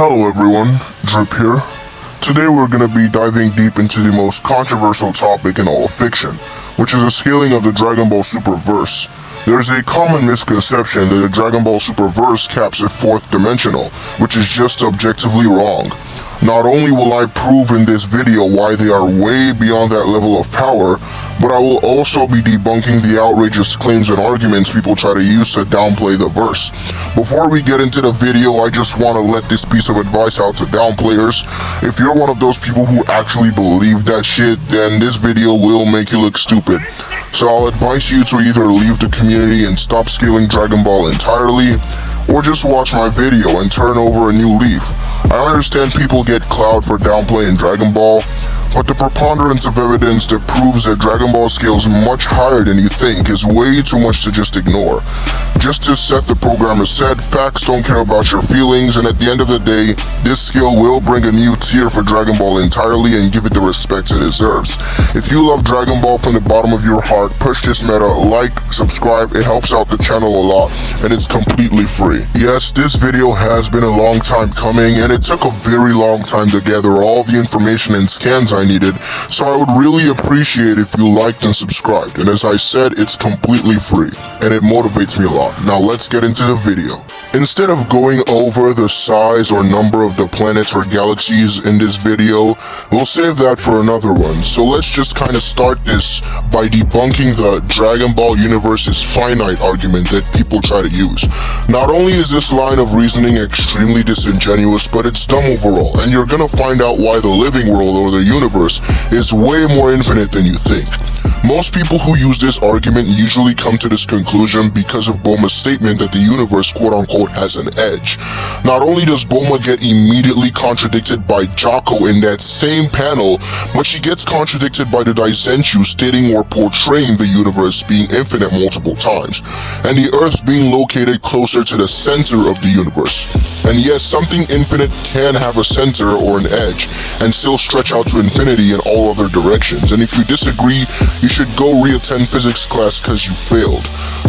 Hello everyone, Drip here. Today we're going to be diving deep into the most controversial topic in all of fiction, which is the scaling of the Dragon Ball Superverse. There's a common misconception that the Dragon Ball Superverse caps at 4th dimensional, which is just objectively wrong. Not only will I prove in this video why they are way beyond that level of power, but I will also be debunking the outrageous claims and arguments people try to use to downplay the verse. Before we get into the video, I just want to let this piece of advice out to downplayers. If you're one of those people who actually believe that shit, then this video will make you look stupid. So I'll advise you to either leave the community and stop scaling Dragon Ball entirely, or just watch my video and turn over a new leaf. I understand people get clout for downplaying Dragon Ball, but the preponderance of evidence that proves that Dragon Ball scales much higher than you think is way too much to just ignore. Just as Seth the programmer said, facts don't care about your feelings, and at the end of the day, this scale will bring a new tier for Dragon Ball entirely and give it the respect it deserves. If you love Dragon Ball from the bottom of your heart, push this meta, like, subscribe, it helps out the channel a lot, and it's completely free. Yes, this video has been a long time coming, and it took a very long time to gather all the information and scans I needed, so I would really appreciate if you liked and subscribed, and as I said, it's completely free, and it motivates me a lot. Now let's get into the video. Instead of going over the size or number of the planets or galaxies in this video, we'll save that for another one. So let's just kind of start this by debunking the Dragon Ball universe is finite argument that people try to use. Not only is this line of reasoning extremely disingenuous, but it's dumb overall, and you're gonna find out why the living world or the universe is way more infinite than you think. Most people who use this argument usually come to this conclusion because of Bulma's statement that the universe quote-unquote has an edge. Not only does Bulma get immediately contradicted by Jaco in that same panel, but she gets contradicted by the Daizenchuu stating or portraying the universe being infinite multiple times, and the Earth being located closer to the center of the universe. And yes, something infinite can have a center or an edge, and still stretch out to infinity in all other directions, and if you disagree, you should go re-attend physics class cause you failed.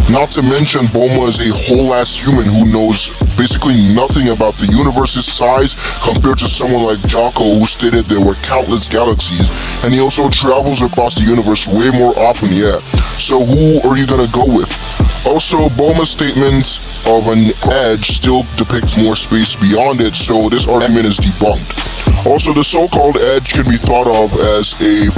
Not to mention, Bulma is a whole-ass human who knows basically nothing about the universe's size compared to someone like Jaco who stated there were countless galaxies, and he also travels across the universe way more often, yeah. So who are you gonna go with? Also, Bulma's statement of an edge still depicts more space beyond it, so this argument is debunked. Also, the so-called edge can be thought of as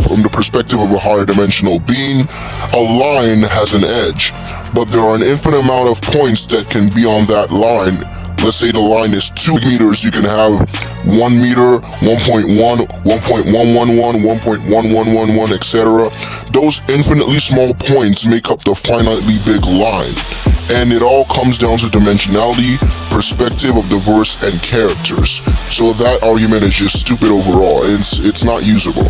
from the perspective of a higher dimensional being, a line has an edge, but there are an infinite amount of points that can be on that line. Let's say the line is 2 meters, you can have 1 meter, 1.1, 1.111, 1.1111, etc. Those infinitely small points make up the finitely big line. And it all comes down to dimensionality, perspective of the verse, and characters. So that argument is just stupid overall. It's not usable.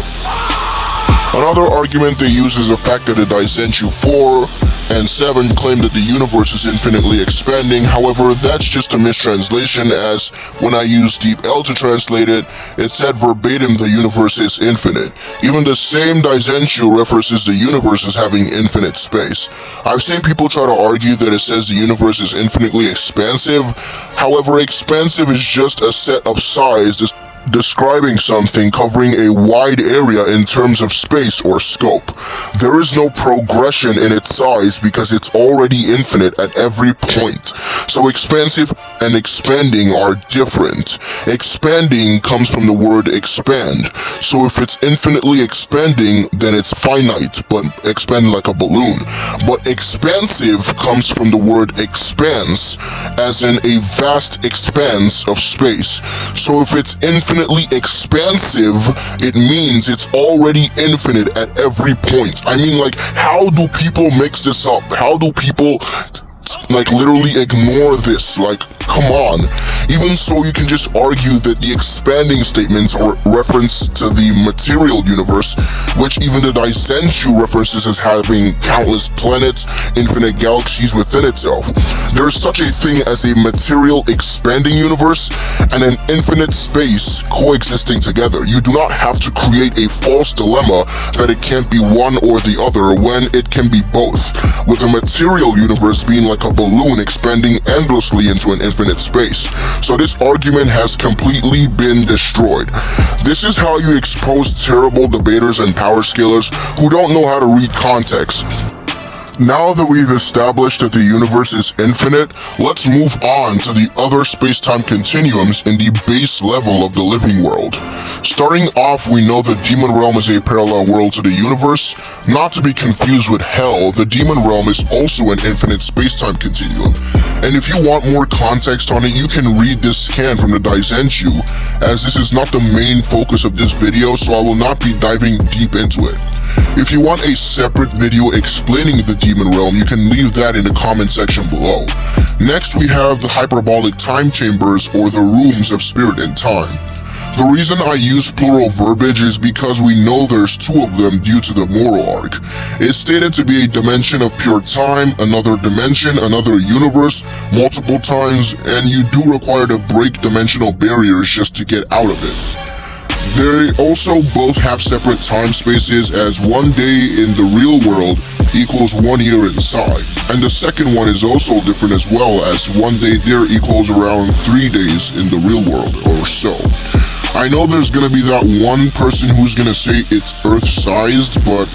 Another argument they use is the fact that the Daizenchuu 4 and 7 claim that the universe is infinitely expanding. However, that's just a mistranslation, as when I used Deep L to translate it, it said verbatim the universe is infinite. Even the same Daizenchuu references the universe as having infinite space. I've seen people try to argue that it says the universe is infinitely expansive. However, expansive is just a set of size describing something covering a wide area in terms of space or scope. There is no progression in its size because it's already infinite at every point. So expansive and expanding are different. Expanding comes from the word expand. So if it's infinitely expanding, then it's finite, but expand like a balloon. But expansive comes from the word expanse, as in a vast expanse of space. So if it's infinitely expansive, it means it's already infinite at every point. I mean, like, how do people mix this up? How do people like literally ignore this? Like, come on. Even so, you can just argue that the expanding statements are reference to the material universe, which even the Daizenchuu references as having countless planets, infinite galaxies within itself. There is such a thing as a material expanding universe and an infinite space coexisting together. You do not have to create a false dilemma that it can't be one or the other when it can be both, with a material universe being like a balloon expanding endlessly into an infinite infinite space. So this argument has completely been destroyed. This is how you expose terrible debaters and power scalers who don't know how to read context. Now that we've established that the universe is infinite, let's move on to the other space-time continuums in the base level of the living world. Starting off, we know the demon realm is a parallel world to the universe. Not to be confused with hell, the demon realm is also an infinite space-time continuum. And if you want more context on it, you can read this scan from the Daizenchuu, as this is not the main focus of this video, so I will not be diving deep into it. If you want a separate video explaining the demon realm, you can leave that in the comment section below. Next, we have the hyperbolic time chambers, or the rooms of spirit and time. The reason I use plural verbiage is because we know there's two of them due to the moral arc. It's stated to be a dimension of pure time, another dimension, another universe, multiple times, and you do require to break dimensional barriers just to get out of it. They also both have separate time spaces, as 1 day in the real world equals 1 year inside. And the second one is also different as well, as 1 day there equals around 3 days in the real world or so. I know there's gonna be that one person who's gonna say it's Earth-sized, but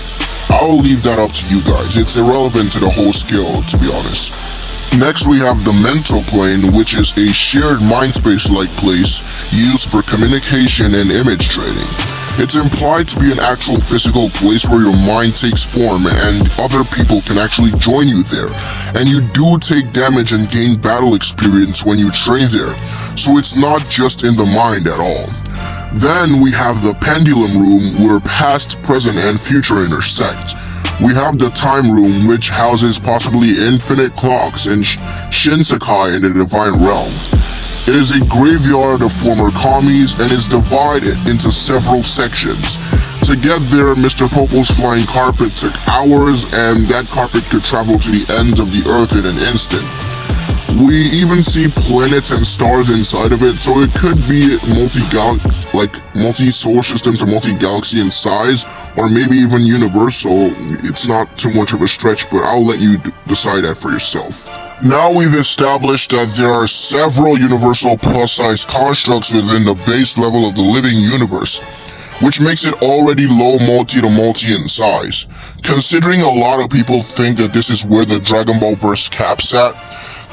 I'll leave that up to you guys. It's irrelevant to the whole scale, to be honest. Next, we have the mental plane, which is a shared mindspace-like place used for communication and image trading. It's implied to be an actual physical place where your mind takes form and other people can actually join you there. And you do take damage and gain battle experience when you train there, so it's not just in the mind at all. Then we have the pendulum room, where past, present, and future intersect. We have the time room, which houses possibly infinite clocks and Shinsekai in the divine realm. It is a graveyard of former commies and is divided into several sections. To get there, Mr. Popo's flying carpet took hours, and that carpet could travel to the ends of the earth in an instant. We even see planets and stars inside of it, so it could be multi-solar systems or multi-galaxy in size, or maybe even universal. It's not too much of a stretch, but I'll let you decide that for yourself. Now we've established that there are several universal plus-size constructs within the base level of the living universe, which makes it already low multi to multi in size. Considering a lot of people think that this is where the Dragon Ball verse caps at,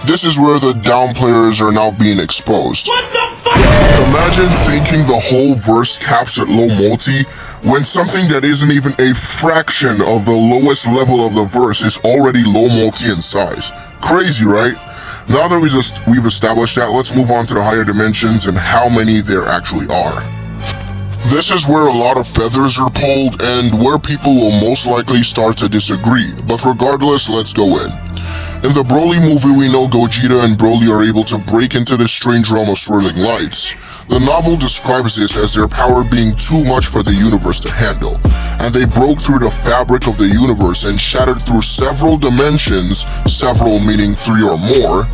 this is where the down players are now being exposed. Imagine thinking the whole verse caps at low multi, when something that isn't even a fraction of the lowest level of the verse is already low multi in size. Crazy, right? Now that we've established that, let's move on to the higher dimensions and how many there actually are. This is where a lot of feathers are pulled and where people will most likely start to disagree, but regardless, let's go in. In the Broly movie, we know Gogeta and Broly are able to break into this strange realm of swirling lights. The novel describes this as their power being too much for the universe to handle, and they broke through the fabric of the universe and shattered through several dimensions, several meaning 3 or more,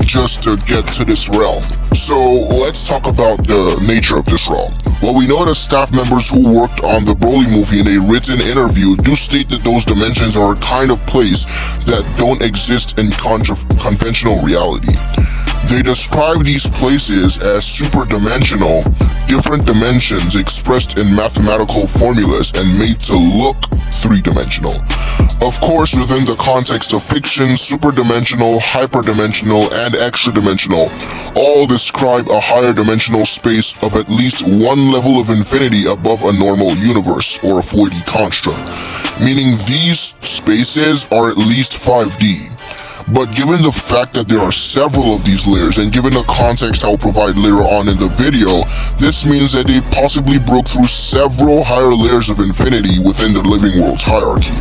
just to get to this realm. So let's talk about the nature of this realm. Well, we know that staff members who worked on the Broly movie in a written interview do state that those dimensions are a kind of place that don't exist in conventional reality. They describe these places as superdimensional, different dimensions expressed in mathematical formulas and made to look three-dimensional. Of course, within the context of fiction, superdimensional, hyperdimensional, and extra-dimensional all describe a higher dimensional space of at least one level of infinity above a normal universe or a 4D construct, meaning these spaces are at least 5D. But given the fact that there are several of these layers, and given the context I will provide later on in the video, this means that they possibly broke through several higher layers of infinity within the living world's hierarchy.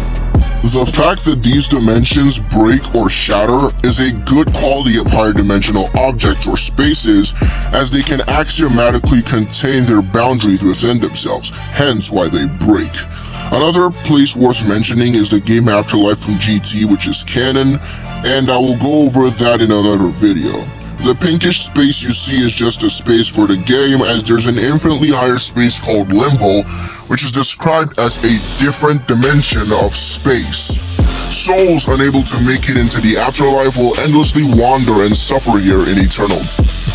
The fact that these dimensions break or shatter is a good quality of higher dimensional objects or spaces, as they can axiomatically contain their boundaries within themselves, hence why they break. Another place worth mentioning is the game Afterlife from GT, which is canon, and I will go over that in another video. The pinkish space you see is just a space for the game, as there's an infinitely higher space called Limbo, which is described as a different dimension of space. Souls unable to make it into the afterlife will endlessly wander and suffer here in eternal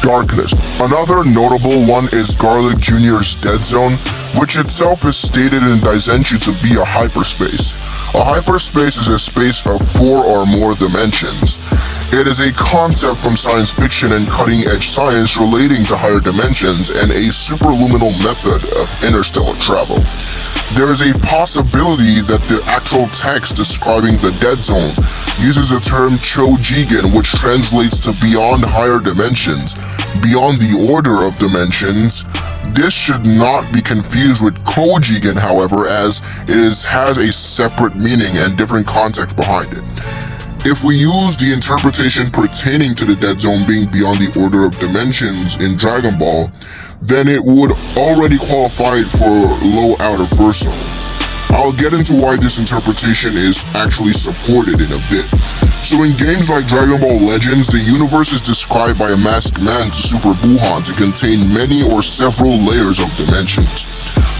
darkness. Another notable one is Garlic Jr.'s Dead Zone, which itself is stated in Daizenchuu to be a hyperspace. A hyperspace is a space of 4 or more dimensions. It is a concept from science fiction and cutting-edge science relating to higher dimensions and a superluminal method of interstellar travel. There is a possibility that the actual text describing the Dead Zone uses the term chojigen, which translates to beyond higher dimensions, beyond the order of dimensions. This should not be confused with kojigen, however, as it has a separate meaning and different context behind it. If we use the interpretation pertaining to the Dead Zone being beyond the order of dimensions in Dragon Ball, then it would already qualify for low outerversal. I'll get into why this interpretation is actually supported in a bit. So in games like Dragon Ball Legends, the universe is described by a masked man to Super Buhan to contain many or several layers of dimensions.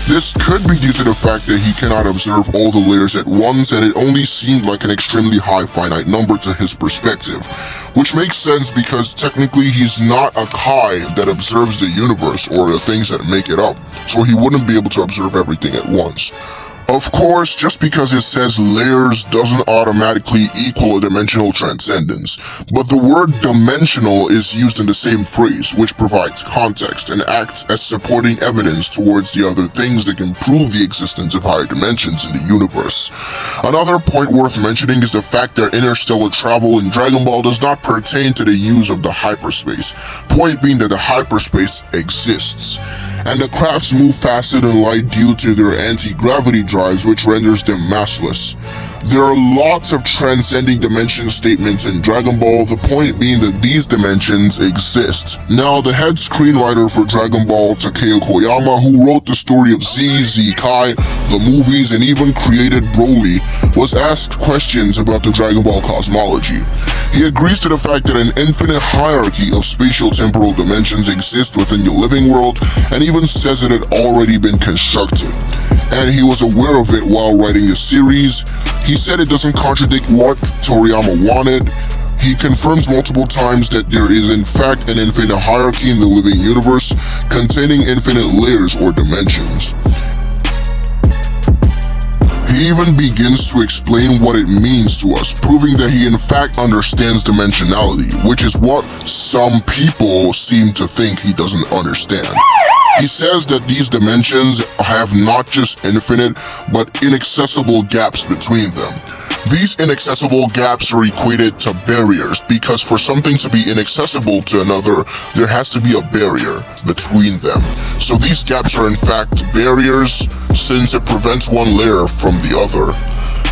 This could be due to the fact that he cannot observe all the layers at once, and it only seemed like an extremely high finite number to his perspective. Which makes sense because technically he's not a Kai that observes the universe or the things that make it up, so he wouldn't be able to observe everything at once. Of course, just because it says layers doesn't automatically equal a dimensional transcendence, but the word dimensional is used in the same phrase, which provides context and acts as supporting evidence towards the other things that can prove the existence of higher dimensions in the universe. Another point worth mentioning is the fact that interstellar travel in Dragon Ball does not pertain to the use of the hyperspace, point being that the hyperspace exists, and the crafts move faster than light due to their anti-gravity drives, which renders them massless. There are lots of transcending dimension statements in Dragon Ball, the point being that these dimensions exist. Now, the head screenwriter for Dragon Ball, Takao Koyama, who wrote the story of Z Kai, the movies, and even created Broly, was asked questions about the Dragon Ball cosmology. He agrees to the fact that an infinite hierarchy of spatial-temporal dimensions exists within the living world, and even says it had already been constructed. And he was aware of it while writing the series. He said it doesn't contradict what Toriama wanted. He confirms multiple times that there is in fact an infinite hierarchy in the living universe, containing infinite layers or dimensions. He even begins to explain what it means to us, proving that he in fact understands dimensionality, which is what some people seem to think he doesn't understand. He says that these dimensions have not just infinite, but inaccessible gaps between them. These inaccessible gaps are equated to barriers, because for something to be inaccessible to another, there has to be a barrier between them. So these gaps are in fact barriers, since it prevents one layer from the other.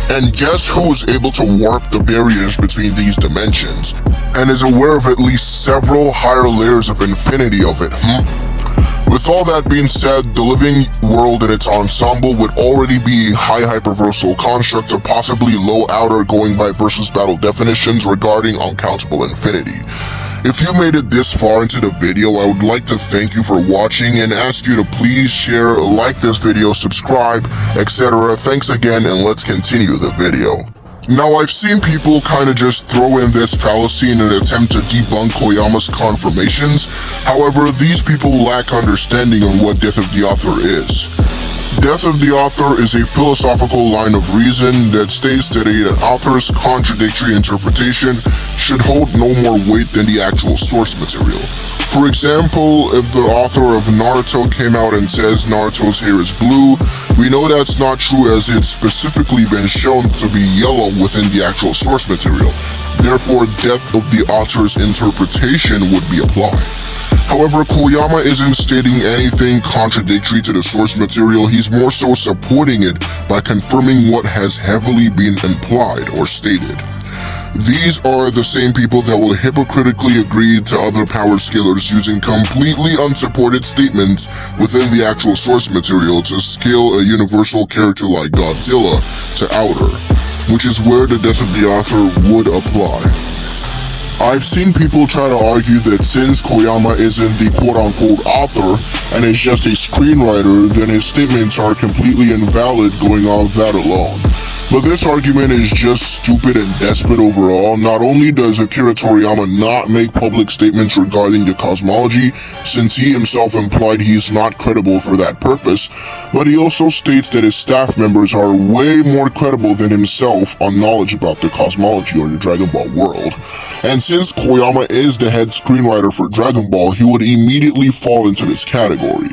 And guess who is able to warp the barriers between these dimensions, and is aware of at least several higher layers of infinity of it, With all that being said, the living world and its ensemble would already be a high hyperversal construct to possibly low outer going by versus battle definitions regarding uncountable infinity. If you made it this far into the video, I would like to thank you for watching and ask you to please share, like this video, subscribe, etc. Thanks again, and let's continue the video. Now, I've seen people kinda just throw in this fallacy in an attempt to debunk Koyama's confirmations. However, these people lack understanding on what death of the author is. Death of the author is a philosophical line of reason that states that an author's contradictory interpretation should hold no more weight than the actual source material. For example, if the author of Naruto came out and says Naruto's hair is blue, we know that's not true, as it's specifically been shown to be yellow within the actual source material. Therefore, death of the author's interpretation would be applied. However, Koyama isn't stating anything contradictory to the source material. He's more so supporting it by confirming what has heavily been implied or stated. These are the same people that will hypocritically agree to other power scalers using completely unsupported statements within the actual source material to scale a universal character like Godzilla to outer, which is where the death of the author would apply. I've seen people try to argue that since Koyama isn't the quote-unquote author and is just a screenwriter, then his statements are completely invalid going off that alone. But this argument is just stupid and desperate overall. Not only does Akira Toriyama not make public statements regarding the cosmology, since he himself implied he is not credible for that purpose, but he also states that his staff members are way more credible than himself on knowledge about the cosmology or the Dragon Ball world. And since Koyama is the head screenwriter for Dragon Ball, he would immediately fall into this category.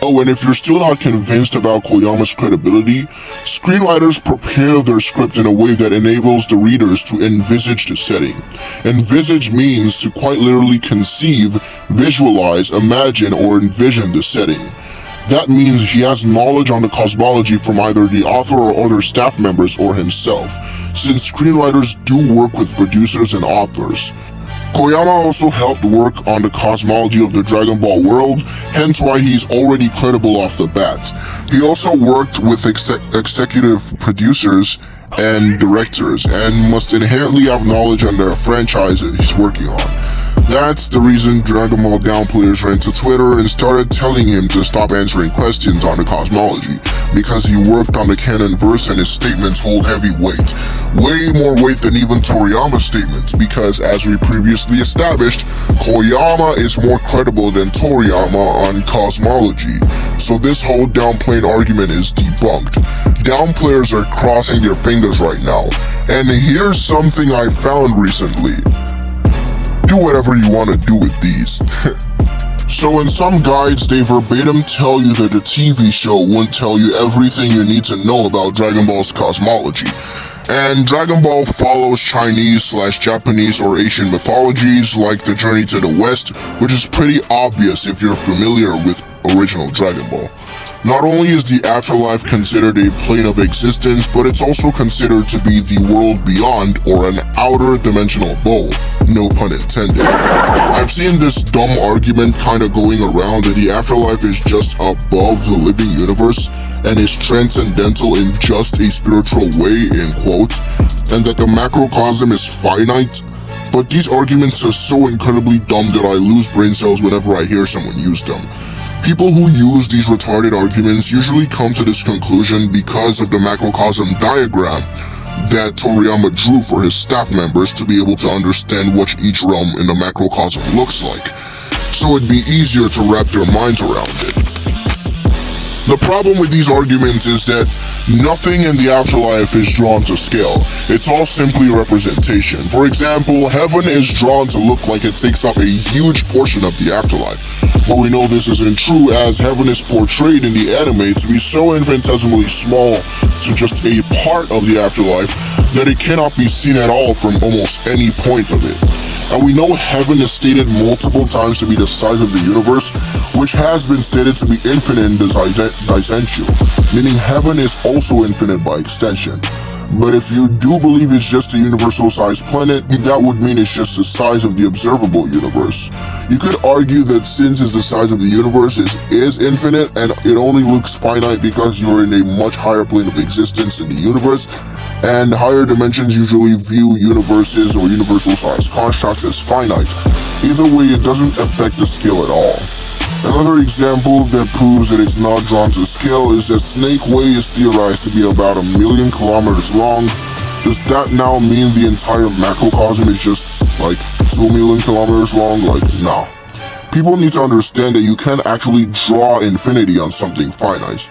Oh, and if you're still not convinced about Koyama's credibility, screenwriters prepare their script in a way that enables the readers to envisage the setting. Envisage means to quite literally conceive, visualize, imagine, or envision the setting. That means he has knowledge on the cosmology from either the author or other staff members or himself, since screenwriters do work with producers and authors. Koyama also helped work on the cosmology of the Dragon Ball world, hence why he's already credible off the bat. He also worked with executive producers and directors, and must inherently have knowledge on the franchise that he's working on. That's the reason Dragon Ball Down players ran to Twitter and started telling him to stop answering questions on the cosmology, because he worked on the canon verse and his statements hold heavy weight. Way more weight than even Toriyama's statements, because as we previously established, Koyama is more credible than Toriyama on cosmology. So this whole downplaying argument is debunked. Down players are crossing their fingers right now. And here's something I found recently. Do whatever you want to do with these. So in some guides, they verbatim tell you that the TV show won't tell you everything you need to know about Dragon Ball's cosmology. And Dragon Ball follows Chinese/Japanese or Asian mythologies like the Journey to the West, which is pretty obvious if you're familiar with original Dragon Ball. Not only is the afterlife considered a plane of existence, but it's also considered to be the world beyond, or an outer dimensional bowl, no pun intended. I've seen this dumb argument kinda going around that the afterlife is just above the living universe and is transcendental in just a spiritual way, in quote, and that the macrocosm is finite. But these arguments are so incredibly dumb that I lose brain cells whenever I hear someone use them. People who use these retarded arguments usually come to this conclusion because of the macrocosm diagram that Toriyama drew for his staff members to be able to understand what each realm in the macrocosm looks like, so it'd be easier to wrap their minds around it. The problem with these arguments is that nothing in the afterlife is drawn to scale. It's all simply representation. For example, heaven is drawn to look like it takes up a huge portion of the afterlife. But we know this isn't true, as heaven is portrayed in the anime to be so infinitesimally small to just a part of the afterlife that it cannot be seen at all from almost any point of it. And we know heaven is stated multiple times to be the size of the universe, which has been stated to be infinite in the daizenchuu, meaning heaven is also infinite by extension. But if you do believe it's just a universal-sized planet, that would mean it's just the size of the observable universe. You could argue that since it's the size of the universe, it is infinite, and it only looks finite because you're in a much higher plane of existence in the universe, and higher dimensions usually view universes or universal-sized constructs as finite. Either way, it doesn't affect the scale at all. Another example that proves that it's not drawn to scale is that Snake Way is theorized to be about 1 million kilometers long. Does that now mean the entire macrocosm is just like 2 million kilometers long? Like, nah. People need to understand that you can't actually draw infinity on something finite.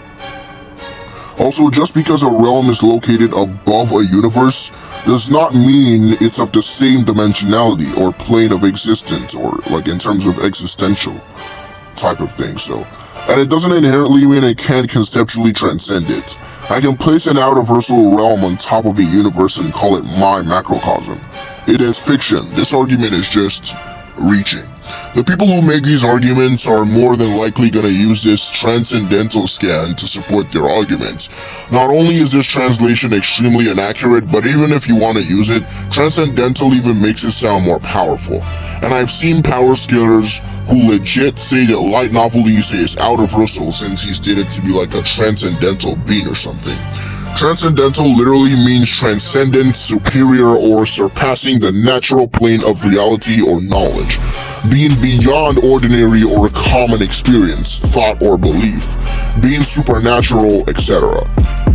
Also, just because a realm is located above a universe does not mean it's of the same dimensionality or plane of existence, or like in terms of existential type of thing. And it doesn't inherently mean it can't conceptually transcend it. I can place an outerversal realm on top of a universe and call it my macrocosm. It is fiction. This argument is just reaching. The people who make these arguments are more than likely gonna use this transcendental scan to support their arguments. Not only is this translation extremely inaccurate, but even if you want to use it, transcendental even makes it sound more powerful. And I've seen power scalers who legit say that Light Novelise is outerversal since he's stated to be like a transcendental being or something. Transcendental literally means transcendent, superior, or surpassing the natural plane of reality or knowledge, being beyond ordinary or common experience, thought, or belief, being supernatural, etc.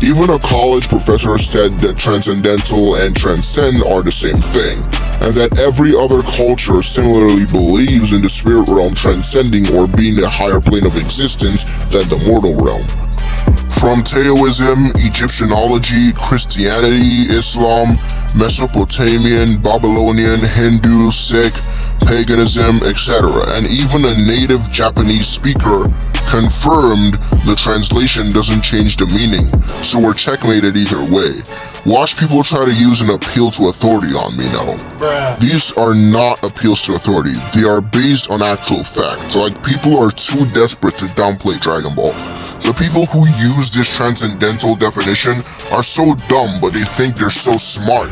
Even a college professor said that transcendental and transcend are the same thing, and that every other culture similarly believes in the spirit realm transcending or being a higher plane of existence than the mortal realm. From Taoism, Egyptianology, Christianity, Islam, Mesopotamian, Babylonian, Hindu, Sikh, paganism, etc., and even a native Japanese speaker confirmed the translation doesn't change the meaning, so we're checkmated either way. Watch people try to use an appeal to authority on me now. These are not appeals to authority, they are based on actual facts. Like, people are too desperate to downplay Dragon Ball. The people who use this transcendental definition are so dumb, but they think they're so smart.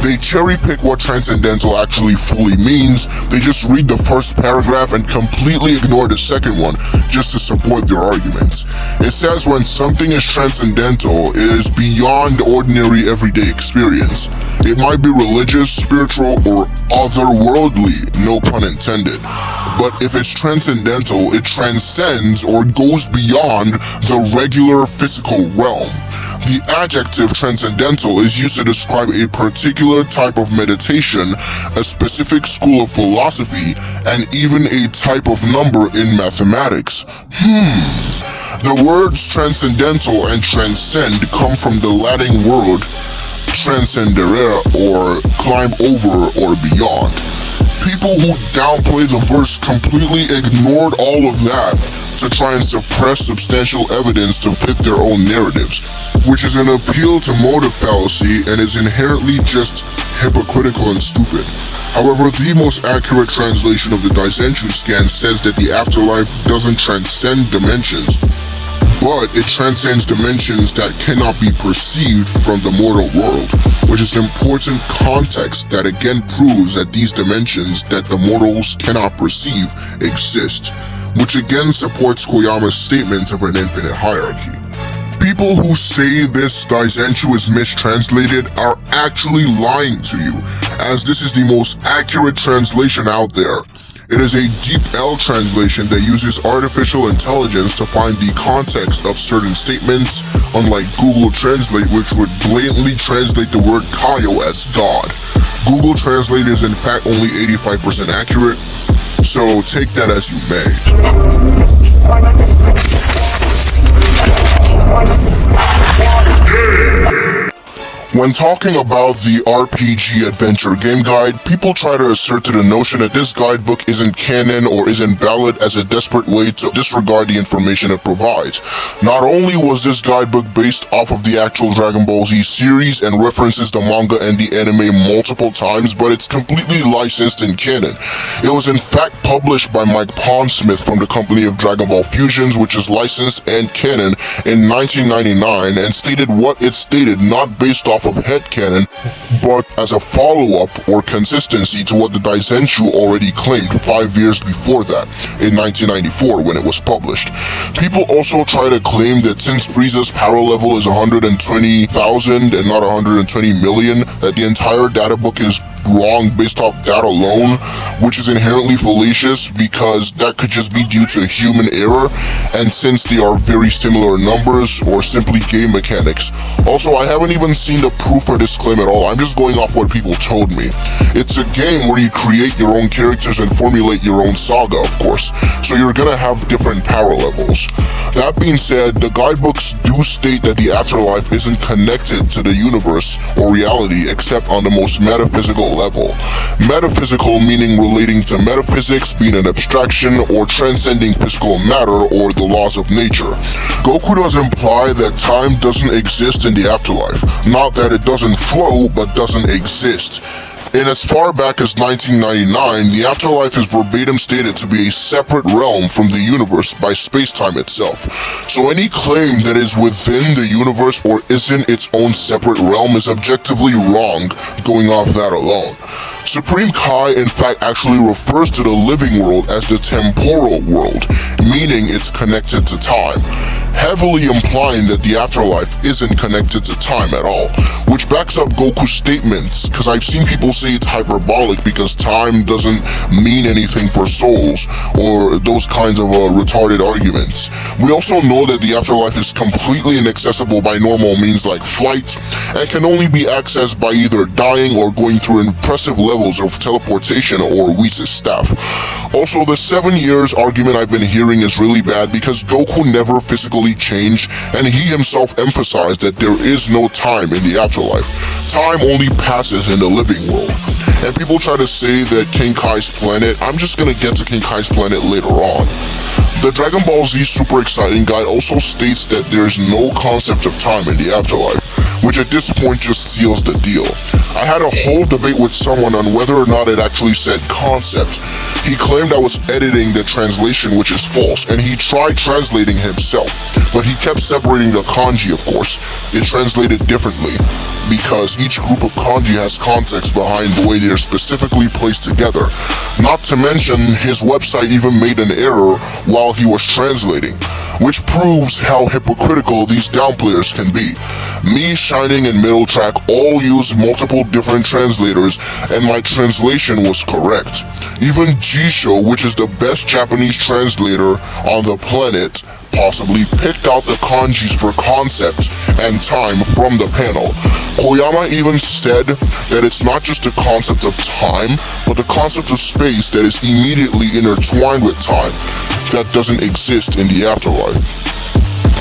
They cherry pick what transcendental actually fully means. They just read the first paragraph and completely ignore the second one just to support their arguments. It says when something is transcendental, it is beyond ordinary everyday experience. It might be religious, spiritual, or otherworldly, no pun intended. But if it's transcendental, it transcends or goes beyond the regular physical realm. The adjective transcendental is used to describe a particular type of meditation, a specific school of philosophy, and even a type of number in mathematics. The words transcendental and transcend come from the Latin word transcendere, or climb over or beyond. People who downplay the verse completely ignored all of that to try and suppress substantial evidence to fit their own narratives, which is an appeal to motive fallacy and is inherently just hypocritical and stupid. However, the most accurate translation of the Daizenchuu scan says that the afterlife doesn't transcend dimensions, but it transcends dimensions that cannot be perceived from the mortal world, which is important context that again proves that these dimensions that the mortals cannot perceive exist, which again supports Koyama's statements of an infinite hierarchy. People who say this Daizenchuu is mistranslated are actually lying to you, as this is the most accurate translation out there. It is a deep L translation that uses artificial intelligence to find the context of certain statements, unlike Google Translate, which would blatantly translate the word Kaio as God. Google Translate is in fact only 85% accurate, so take that as you may. When talking about the RPG Adventure Game Guide, people try to assert to the notion that this guidebook isn't canon or isn't valid as a desperate way to disregard the information it provides. Not only was this guidebook based off of the actual Dragon Ball Z series and references the manga and the anime multiple times, but it's completely licensed in canon. It was in fact published by Mike Pondsmith from the company of Dragon Ball Fusions, which is licensed and canon, in 1999, and stated what it stated, not based off of headcanon, but as a follow-up or consistency to what the Daizenchuu already claimed 5 years before that, in 1994 when it was published. People also try to claim that since Frieza's power level is 120,000 and not 120 million, that the entire data book is wrong based off that alone, which is inherently fallacious because that could just be due to human error, and since they are very similar numbers or simply game mechanics. Also, I haven't even seen the proof for this claim at all. I'm just going off what people told me. It's a game where you create your own characters and formulate your own saga, of course, so you're gonna have different power levels. That being said, the guidebooks do state that the afterlife isn't connected to the universe or reality except on the most metaphysical level. Metaphysical meaning relating to metaphysics, being an abstraction, or transcending physical matter or the laws of nature. Goku does imply that time doesn't exist in the afterlife. Not that it doesn't flow, but doesn't exist. In as far back as 1999, the afterlife is verbatim stated to be a separate realm from the universe by space-time itself. So any claim that is within the universe or isn't its own separate realm is objectively wrong, going off that alone. Supreme Kai in fact actually refers to the living world as the temporal world, meaning it's connected to time. heavily implying that the afterlife isn't connected to time at all, which backs up Goku's statements, because I've seen people say it's hyperbolic because time doesn't mean anything for souls, or those kinds of retarded arguments. We also know that the afterlife is completely inaccessible by normal means like flight, and can only be accessed by either dying or going through impressive levels of teleportation or Whis' staff. Also, the 7 years argument I've been hearing is really bad because Goku never physically changed, and he himself emphasized that there is no time in the afterlife. Time only passes in the living world. And people try to say that King Kai's planet, I'm just gonna get to King Kai's planet later on. The Dragon Ball Z Super Exciting Guide also states that there is no concept of time in the afterlife, which at this point just seals the deal. I had a whole debate with someone on whether or not it actually said concept. He claimed I was editing the translation, which is false, and he tried translating himself, but he kept separating the kanji, of course. It translated differently, because each group of kanji has context behind the way they are specifically placed together. Not to mention, his website even made an error while he was translating, which proves how hypocritical these downplayers can be. Me, Shining, and middletrack all use multiple different translators, and my translation was correct. Even Jisho, which is the best Japanese translator on the planet, possibly picked out the kanjis for concept and time from the panel. Koyama even said that it's not just the concept of time, but the concept of space that is immediately intertwined with time that doesn't exist in the afterlife,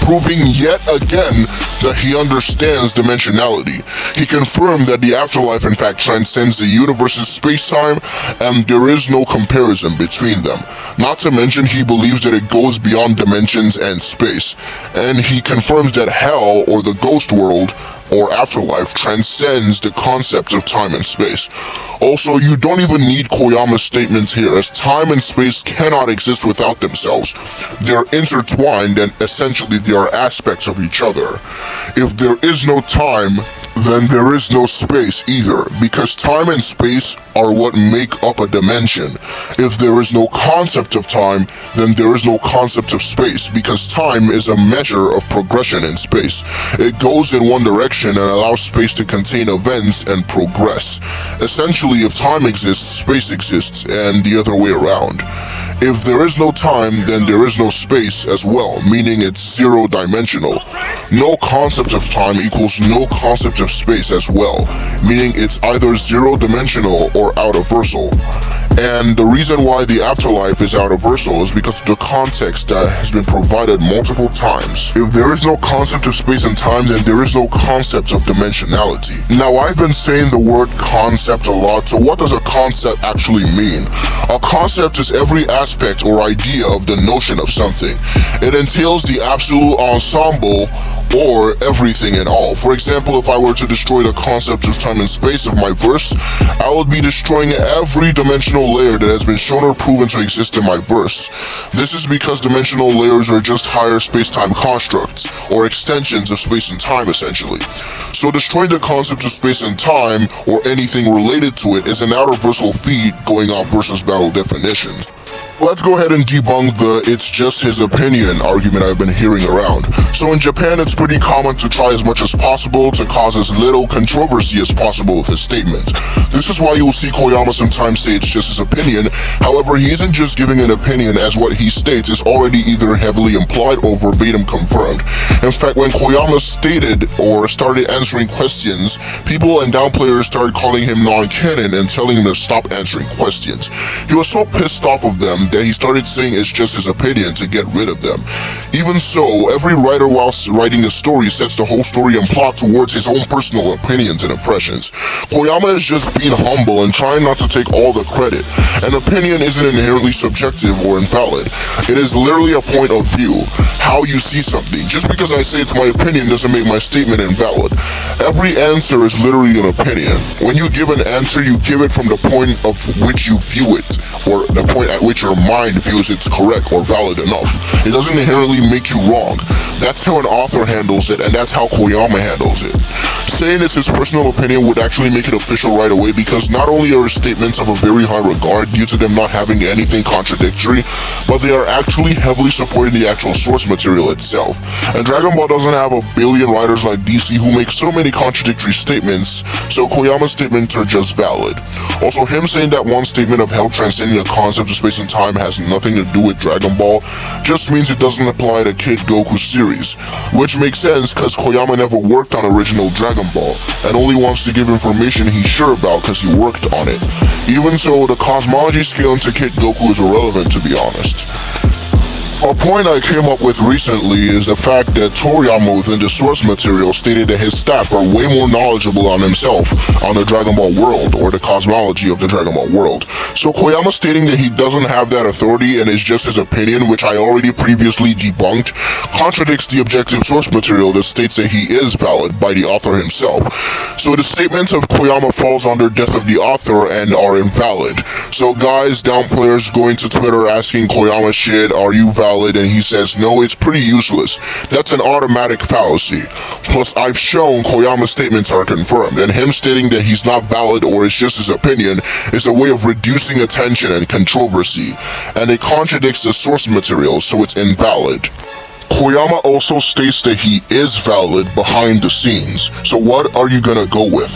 proving yet again that he understands dimensionality. He confirmed that the afterlife in fact transcends the universe's space-time, and there is no comparison between them. Not to mention, he believes that it goes beyond dimensions and space, and he confirms that hell, or the ghost world, or afterlife, transcends the concept of time and space. Also, you don't even need Koyama's statements here, as time and space cannot exist without themselves. They're intertwined, and essentially they are aspects of each other. If there is no time, then there is no space either, because time and space are what make up a dimension. If there is no concept of time, then there is no concept of space, because time is a measure of progression in space. It goes in one direction and allows space to contain events and progress. Essentially, if time exists, space exists, and the other way around. If there is no time, then there is no space as well, meaning it's zero-dimensional. No concept of time equals no concept of space as well, meaning it's either zero-dimensional or outerversal. And the reason why the afterlife is outerversal is because of the context that has been provided multiple times. If there is no concept of space and time, then there is no concept of dimensionality. Now, I've been saying the word concept a lot, so what does a concept actually mean? A concept is every aspect or idea of the notion of something. It entails the absolute ensemble, or everything and all. For example, if I were to destroy the concept of time and space of my verse, I would be destroying every dimensional layer that has been shown or proven to exist in my verse. This is because dimensional layers are just higher space-time constructs, or extensions of space and time essentially. So destroying the concept of space and time, or anything related to it, is an outerversal feat going off versus battle definitions. Let's go ahead and debunk the "it's just his opinion" argument I've been hearing around. So in Japan, it's pretty common to try as much as possible to cause as little controversy as possible with his statements. This is why you'll see Koyama sometimes say it's just his opinion. However, he isn't just giving an opinion, as what he states is already either heavily implied or verbatim confirmed. In fact, when Koyama stated or started answering questions, people and downplayers started calling him non-canon and telling him to stop answering questions. He was so pissed off of them that he started saying it's just his opinion to get rid of them. Even so, every writer whilst writing a story sets the whole story and plot towards his own personal opinions and impressions. Koyama is just being humble and trying not to take all the credit. An opinion isn't inherently subjective or invalid. It is literally a point of view, how you see something. Just because I say it's my opinion doesn't make my statement invalid. Every answer is literally an opinion. When you give an answer, you give it from the point of which you view it, or the point at which your mind views it's correct or valid enough. It doesn't inherently make you wrong. That's how an author handles it, and that's how Koyama handles it. Saying it's his personal opinion would actually make it official right away, because not only are his statements of a very high regard due to them not having anything contradictory, but they are actually heavily supporting the actual source material itself. And Dragon Ball doesn't have a billion writers like DC who make so many contradictory statements, so Koyama's statements are just valid. Also, him saying that one statement of hell transcending the concept of space and time has nothing to do with Dragon Ball just means it doesn't apply to Kid Goku's series, which makes sense because Koyama never worked on original Dragon Ball, and only wants to give information he's sure about because he worked on it. Even so, the cosmology scale into Kid Goku is irrelevant, to be honest. A point I came up with recently is the fact that Toriama within the source material stated that his staff are way more knowledgeable on himself on the Dragon Ball world, or the cosmology of the Dragon Ball world. So Koyama stating that he doesn't have that authority and is just his opinion, which I already previously debunked, contradicts the objective source material that states that he is valid by the author himself. So the statements of Koyama falls under death of the author and are invalid. So guys, downplayers going to Twitter asking Koyama shit, are you valid? And he says, no, it's pretty useless. That's an automatic fallacy. Plus, I've shown Koyama's statements are confirmed, and him stating that he's not valid or it's just his opinion is a way of reducing attention and controversy, and it contradicts the source material, so it's invalid. Koyama also states that he is valid behind the scenes, so what are you gonna go with?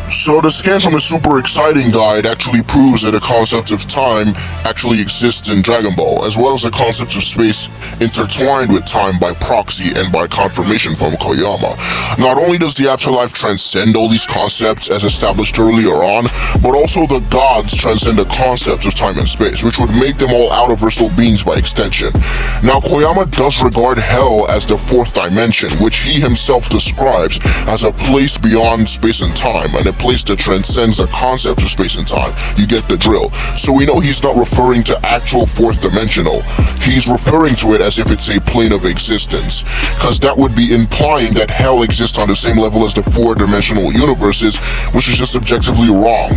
So the scan from the super exciting guide actually proves that the concept of time actually exists in Dragon Ball, as well as the concept of space intertwined with time by proxy and by confirmation from Koyama. Not only does the afterlife transcend all these concepts as established earlier on, but also the gods transcend the concepts of time and space, which would make them all outerversal beings by extension. Now Koyama does regard hell as the fourth dimension, which he himself describes as a place beyond space and time, and a place that transcends the concept of space and time. You get the drill. So we know he's not referring to actual fourth dimensional. He's referring to it as if it's a plane of existence, because that would be implying that hell exists on the same level as the four-dimensional universes, which is just objectively wrong.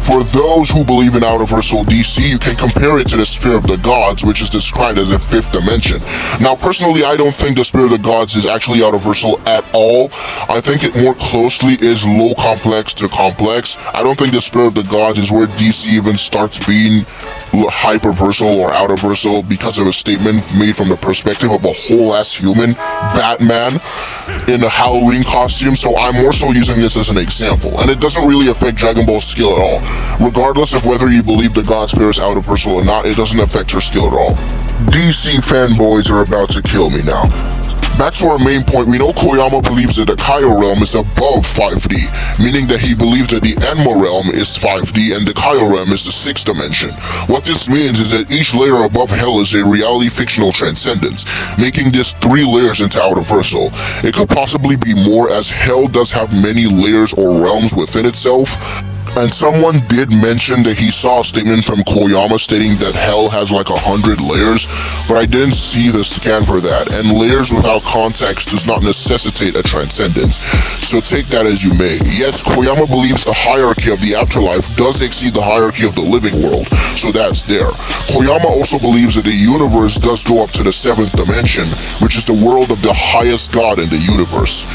For those who believe in outerversal DC, you can compare it to the sphere of the gods, which is described as a fifth dimension. Now personally, I don't think the sphere of the gods is actually outerversal at all. I think it more closely is low complex to complex. I don't think the sphere of the gods is where DC even starts being hyperversal or outerversal because of a statement made from the perspective of a whole-ass human, Batman, in a Halloween costume, so I'm more so using this as an example, and it doesn't really affect Dragon Ball's skill at all. Regardless of whether you believe the god sphere is outerversal or not, it doesn't affect her skill at all. DC fanboys are about to kill me now. Back to our main point, we know Koyama believes that the Kaio realm is above 5D, meaning that he believes that the Enma realm is 5D and the Kaio realm is the 6th dimension. What this means is that each layer above hell is a reality-fictional transcendence, making this 3 layers into outerversal. It could possibly be more, as hell does have many layers or realms within itself. And someone did mention that he saw a statement from Koyama stating that hell has like 100 layers, but I didn't see the scan for that, and layers without context does not necessitate a transcendence, so take that as you may. Yes, Koyama believes the hierarchy of the afterlife does exceed the hierarchy of the living world, so that's there. Koyama also believes that the universe does go up to the 7th dimension, which is the world of the highest god in the universe.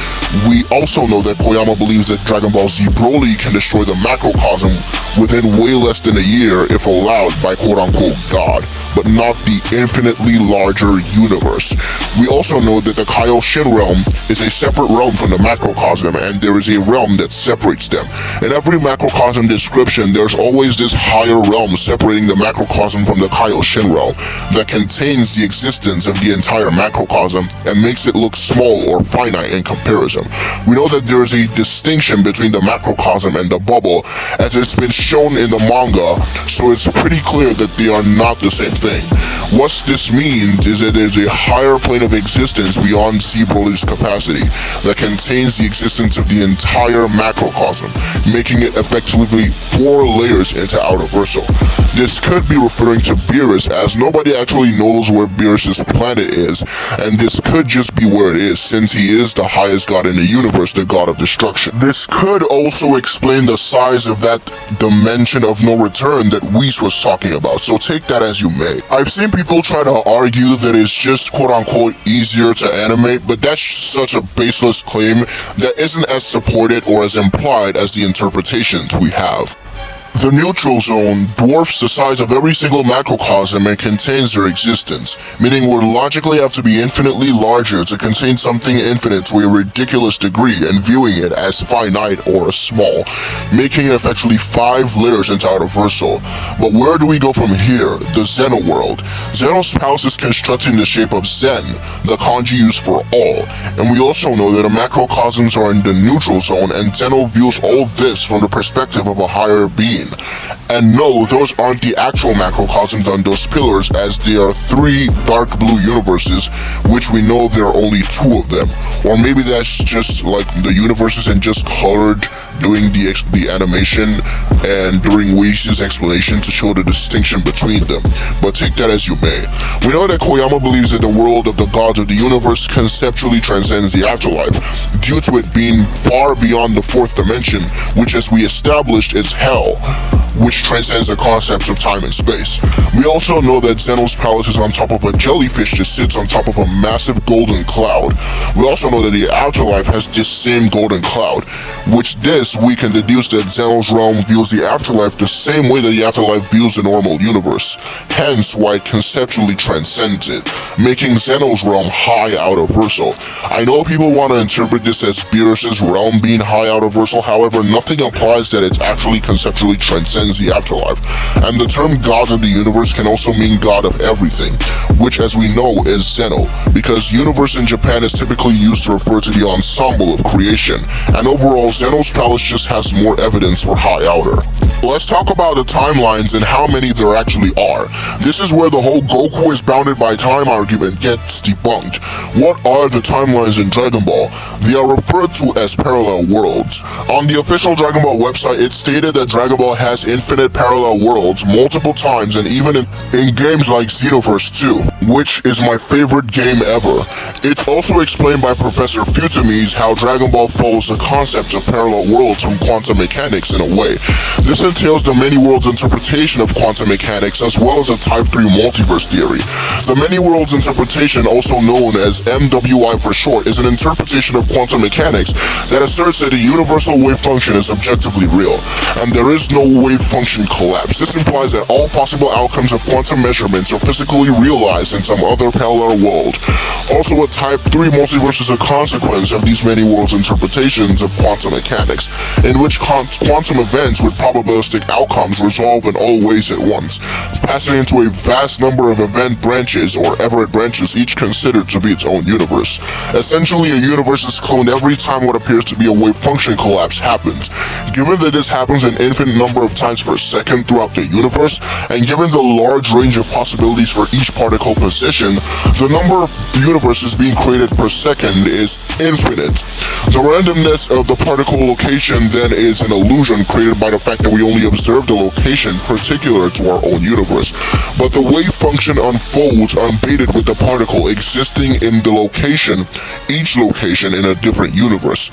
We also know that Koyama believes that Dragon Ball Z Broly can destroy the macrocosm within way less than a year if allowed by quote-unquote God, but not the infinitely larger universe. We also know that the Kaioshin realm is a separate realm from the macrocosm, and there is a realm that separates them. In every macrocosm description, there's always this higher realm separating the macrocosm from the Kaioshin realm that contains the existence of the entire macrocosm and makes it look small or finite in comparison. We know that there is a distinction between the macrocosm and the bubble, as it's been shown in the manga, so it's pretty clear that they are not the same thing. What this means is that there's a higher plane of existence beyond Z Broly's capacity that contains the existence of the entire macrocosm, making it effectively 4 layers into outerversal. This could be referring to Beerus, as nobody actually knows where Beerus' planet is, and this could just be where it is, since he is the highest god in the universe, the god of destruction. This could also explain the size of that dimension of no return that Whis was talking about, so take that as you may. I've seen people try to argue that it's just quote-unquote easier to animate, but that's such a baseless claim that isn't as supported or as implied as the interpretations we have. The neutral zone dwarfs the size of every single macrocosm and contains their existence, meaning we logically have to be infinitely larger to contain something infinite to a ridiculous degree and viewing it as finite or small, making it effectively 5 layers into outerversal. But where do we go from here? The Zeno world. Zeno's palace is constructed in the shape of Zen, the kanji used for all, and we also know that the macrocosms are in the neutral zone, and Zeno views all this from the perspective of a higher being. And no, those aren't the actual macrocosms on those pillars, as there are 3 dark blue universes, which we know there are only 2 of them. Or maybe that's just like the universes and just colored doing the animation and during Whis' explanation to show the distinction between them, but take that as you may. We know that Koyama believes that the world of the gods of the universe conceptually transcends the afterlife, due to it being far beyond the 4th dimension, which as we established is hell, which transcends the concepts of time and space. We also know that Zeno's palace is on top of a jellyfish that sits on top of a massive golden cloud. We also know that the afterlife has this same golden cloud, which we can deduce that Zeno's realm views the afterlife the same way that the afterlife views the normal universe, hence why it conceptually transcends it, making Zeno's realm high outerversal. I know people want to interpret this as Beerus' realm being high outerversal, however nothing implies that it actually conceptually transcends the afterlife, and the term god of the universe can also mean god of everything, which as we know is Zeno, because universe in Japan is typically used to refer to the ensemble of creation, and overall Zeno's palace just has more evidence for high outer. Let's talk about the timelines and how many there actually are. This is where the whole Goku is bounded by time argument gets debunked. What are the timelines in Dragon Ball? They are referred to as parallel worlds. On the official Dragon Ball website, it's stated that Dragon Ball has infinite parallel worlds multiple times, and even in games like Xenoverse 2, which is my favorite game ever. It's also explained by Professor Futamise how Dragon Ball follows the concepts of parallel worlds from quantum mechanics in a way. This entails the many worlds interpretation of quantum mechanics as well as a type 3 multiverse theory. The many worlds interpretation, also known as MWI for short, is an interpretation of quantum mechanics that asserts that the universal wave function is objectively real, and there is no wave function collapse. This implies that all possible outcomes of quantum measurements are physically realized in some other parallel world. Also, a type 3 multiverse is a consequence of these many worlds interpretations of quantum mechanics, in which quantum events with probabilistic outcomes resolve in all ways at once, passing into a vast number of event branches or Everett branches, each considered to be its own universe. Essentially, a universe is cloned every time what appears to be a wave function collapse happens. Given that this happens an infinite number of times per second throughout the universe, and given the large range of possibilities for each particle position, the number of universes being created per second is infinite. The randomness of the particle location then is an illusion created by the fact that we only observe the location particular to our own universe, but the wave function unfolds unbated with the particle existing in the location, each location in a different universe.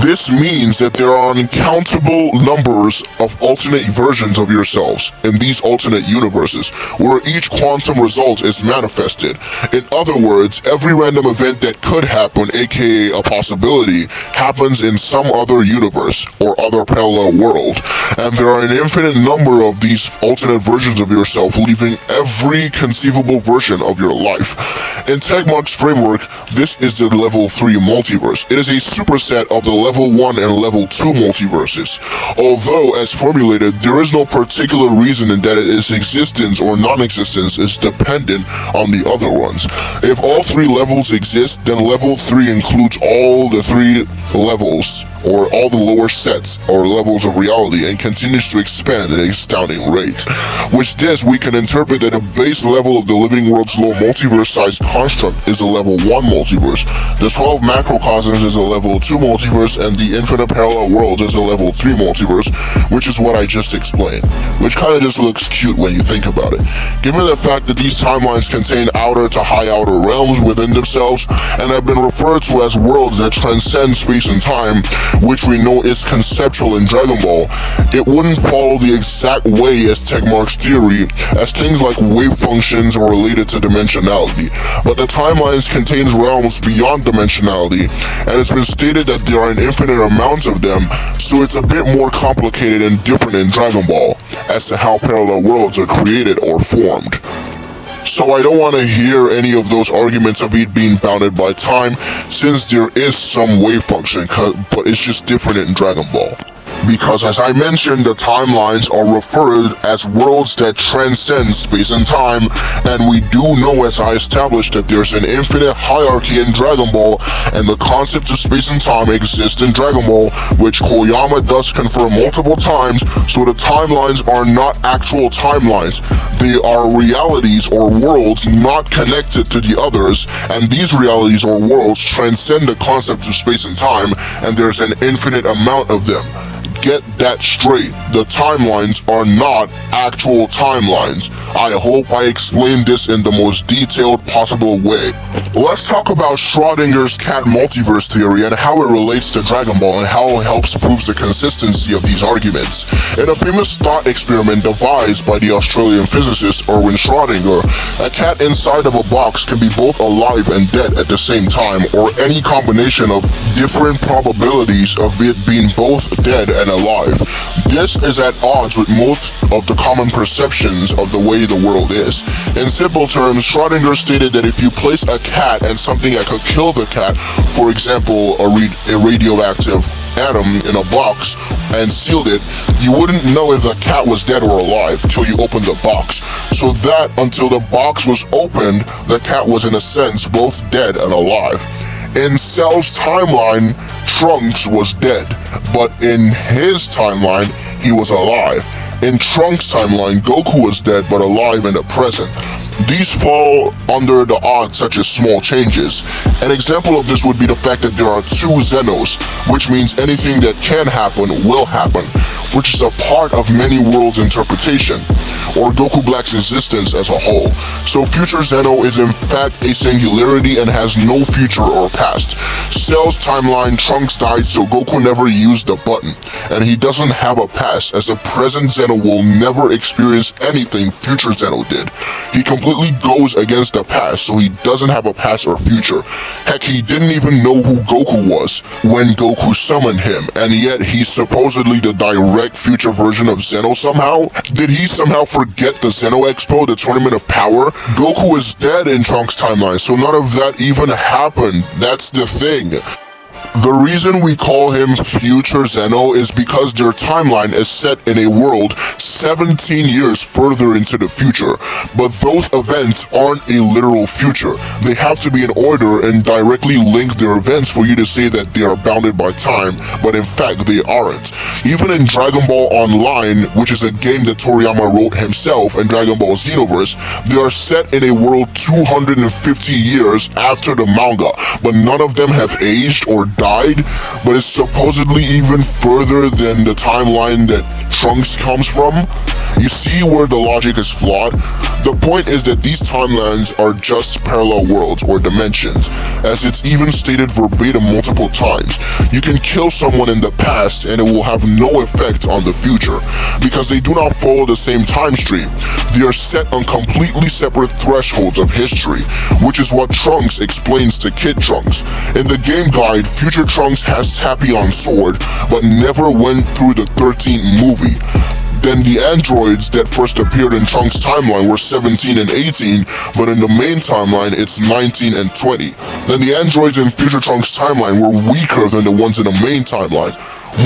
This means that there are uncountable numbers of alternate versions of yourselves in these alternate universes, where each quantum result is manifested. In other words, every random event that could happen, aka a possibility, happens in some other universe or other parallel world, and there are an infinite number of these alternate versions of yourself, leaving every conceivable version of your life. In tegmarks framework, this is the level 3 multiverse. It is a superset of the level 1 and level 2 multiverses. Although, as formulated, there is no particular reason in that its existence or non-existence is dependent on the other ones. If all 3 levels exist, then level 3 includes all the 3 levels, or all the lower sets or levels of reality, and continues to expand at an astounding rate. With this, we can interpret that the base level of the living world's low multiverse-sized construct is a level 1 multiverse. The 12 macrocosms is a level 2 multiverse, multiverse and the infinite parallel worlds as a level 3 multiverse, which is what I just explained, which kinda just looks cute when you think about it. Given the fact that these timelines contain outer to high outer realms within themselves, and have been referred to as worlds that transcend space and time, which we know is conceptual in Dragon Ball, it wouldn't follow the exact way as tegmarks theory, as things like wave functions are related to dimensionality, but the timelines contains realms beyond dimensionality, and it's been stated that there are an infinite amount of them, so it's a bit more complicated and different in Dragon Ball as to how parallel worlds are created or formed. So I don't want to hear any of those arguments of it being bounded by time, since there is some wave function, but it's just different in Dragon Ball. Because as I mentioned, the timelines are referred as worlds that transcend space and time, and we do know, as I established, that there's an infinite hierarchy in Dragon Ball, and the concept of space and time exists in Dragon Ball, which Koyama does confirm multiple times, so the timelines are not actual timelines. They are realities or worlds not connected to the others, and these realities or worlds transcend the concept of space and time, and there's an infinite amount of them. Get that straight. The timelines are not actual timelines. I hope I explained this in the most detailed possible way. Let's talk about Schrodinger's cat multiverse theory and how it relates to Dragon Ball and how it helps prove the consistency of these arguments. In a famous thought experiment devised by the Australian physicist Erwin Schrödinger, a cat inside of a box can be both alive and dead at the same time, or any combination of different probabilities of it being both dead and alive. This is at odds with most of the common perceptions of the way the world is. In simple terms, Schrödinger stated that if you place a cat and something that could kill the cat, for example a radioactive atom, in a box and sealed it, you wouldn't know if the cat was dead or alive till you opened the box. So that until the box was opened, the cat was in a sense both dead and alive. In Cell's timeline, Trunks was dead, but in his timeline, he was alive. In Trunks' timeline, Goku was dead but alive in the present. These fall under the odds such as small changes. An example of this would be the fact that there are two Zenos, which means anything that can happen will happen, which is a part of many worlds' interpretation, or Goku Black's existence as a whole. So future Zeno is in fact a singularity and has no future or past. Cell's timeline, Trunks died, so Goku never used the button, and he doesn't have a past, as the present Zeno will never experience anything future Zeno did. He completely goes against the past, so he doesn't have a past or future. Heck, he didn't even know who Goku was when Goku summoned him, and yet he's supposedly the direct future version of Zeno somehow? Did he somehow forget the Zeno Expo, the Tournament of Power? Goku is dead in Trunks' timeline, so none of that even happened. That's the thing. The reason we call him Future Zeno is because their timeline is set in a world 17 years further into the future, but those events aren't a literal future. They have to be in order and directly link their events for you to say that they are bounded by time, but in fact they aren't. Even in Dragon Ball Online, which is a game that Toriyama wrote himself, and Dragon Ball Xenoverse, they are set in a world 250 years after the manga, but none of them have aged or died, but it's supposedly even further than the timeline that Trunks comes from. You see where the logic is flawed? The point is that these timelines are just parallel worlds or dimensions, as it's even stated verbatim multiple times. You can kill someone in the past and it will have no effect on the future, because they do not follow the same time stream. They are set on completely separate thresholds of history, which is what Trunks explains to Kid Trunks. In the game guide, future Trunks has Tapion sword, but never went through the 13th movie. Then the androids that first appeared in Trunks' timeline were 17 and 18, but in the main timeline it's 19 and 20. Then the androids in future Trunks' timeline were weaker than the ones in the main timeline.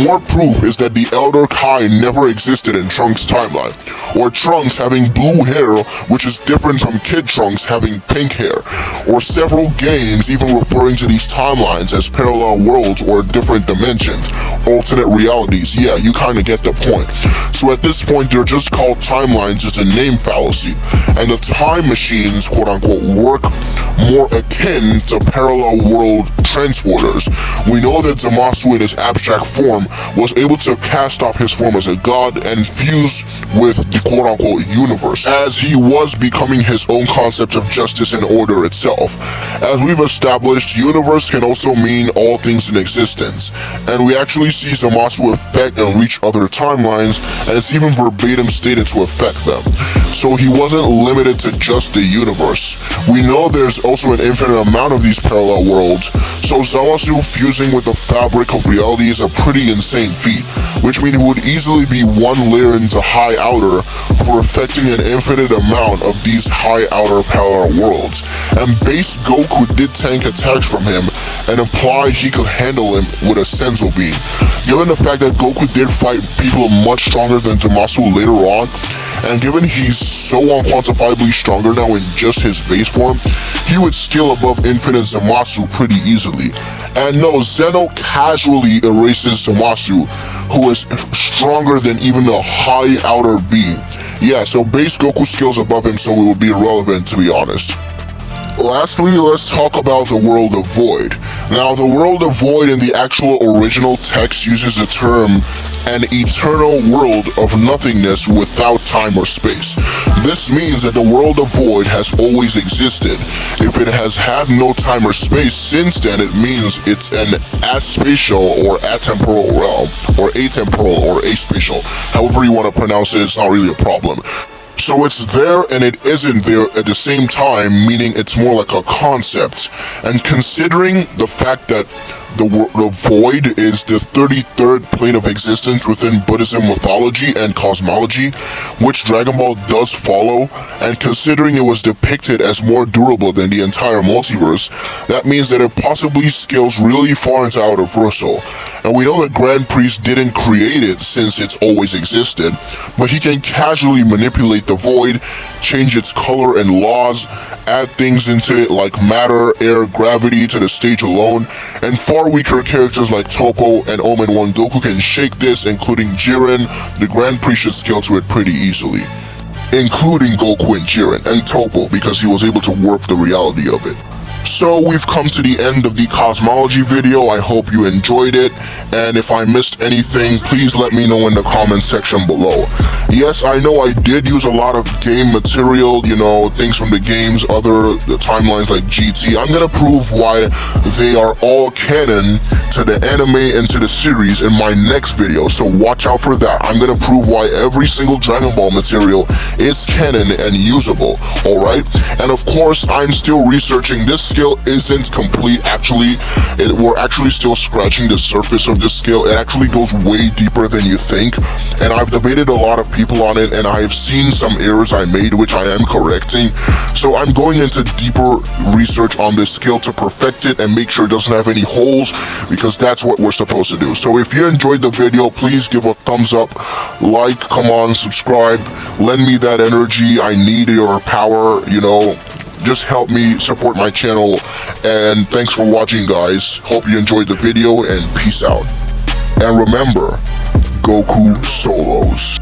More proof is that the Elder Kai never existed in Trunks' timeline, or Trunks having blue hair, which is different from Kid Trunks having pink hair, or several games even referring to these timelines as parallel worlds or different dimensions, alternate realities. Yeah, you kinda get the point. So at this point, they're just called timelines as a name fallacy, and the time machines, quote unquote, work more akin to parallel world transporters. We know that Zamasu in his abstract form was able to cast off his form as a god and fuse with the quote-unquote universe, as he was becoming his own concept of justice and order itself. As we've established, universe can also mean all things in existence, and we actually see Zamasu affect and reach other timelines, and it's even verbatim stated to affect them. So he wasn't limited to just the universe. We know there's also an infinite amount of these parallel worlds, so Zamasu fusing with the fabric of reality is a pretty insane feat, which means it would easily be one layer into high outer for affecting an infinite amount of these high outer parallel worlds. And base Goku did tank attacks from him and implied he could handle him with a senzu bean. Given the fact that Goku did fight people much stronger than Zamasu later on, and given he's so unquantifiably stronger now in just his base form, he would scale above infinite Zamasu pretty easily. And no, Zeno casually erases Zamasu, who is stronger than even a high outer being. Yeah, so base Goku scales above him, so it would be irrelevant, to be honest. Lastly, let's talk about the world of void. Now, the world of void in the actual original text uses the term an eternal world of nothingness without time or space. This means that the world of void has always existed. If it has had no time or space since then, it means it's an aspatial or atemporal realm, or atemporal or aspatial. However you want to pronounce it, it's not really a problem. So it's there and it isn't there at the same time, meaning it's more like a concept. And considering the fact that the void is the 33rd plane of existence within Buddhism mythology and cosmology, which Dragon Ball does follow, and considering it was depicted as more durable than the entire multiverse, that means that it possibly scales really far into outerversal. And we know that Grand Priest didn't create it since it's always existed, but he can casually manipulate the void, change its color and laws, add things into it like matter, air, gravity to the stage alone, and far weaker characters like Toppo and Omen 1 Goku can shake this, including Jiren. The Grand Priest should scale to it pretty easily, including Goku and Jiren, and Toppo, because he was able to warp the reality of it. So we've come to the end of the cosmology video. I hope you enjoyed it, and if I missed anything, please let me know in the comment section below. Yes, I know I did use a lot of game material, you know, things from the games, other timelines like GT. I'm gonna prove why they are all canon to the anime and to the series in my next video, so watch out for that. I'm gonna prove why every single Dragon Ball material is canon and usable, alright? And of course, I'm still researching. This skill isn't complete, actually. We're actually still scratching the surface of this skill. It actually goes way deeper than you think, and I've debated a lot of people on it, and I've seen some errors I made, which I am correcting. So I'm going into deeper research on this skill to perfect it and make sure it doesn't have any holes, because that's what we're supposed to do. So if you enjoyed the video, please give a thumbs up, like, come on, subscribe, lend me that energy. I need your power, you know. Just help me support my channel, and thanks for watching, guys. Hope you enjoyed the video, and peace out. And remember, Goku solos.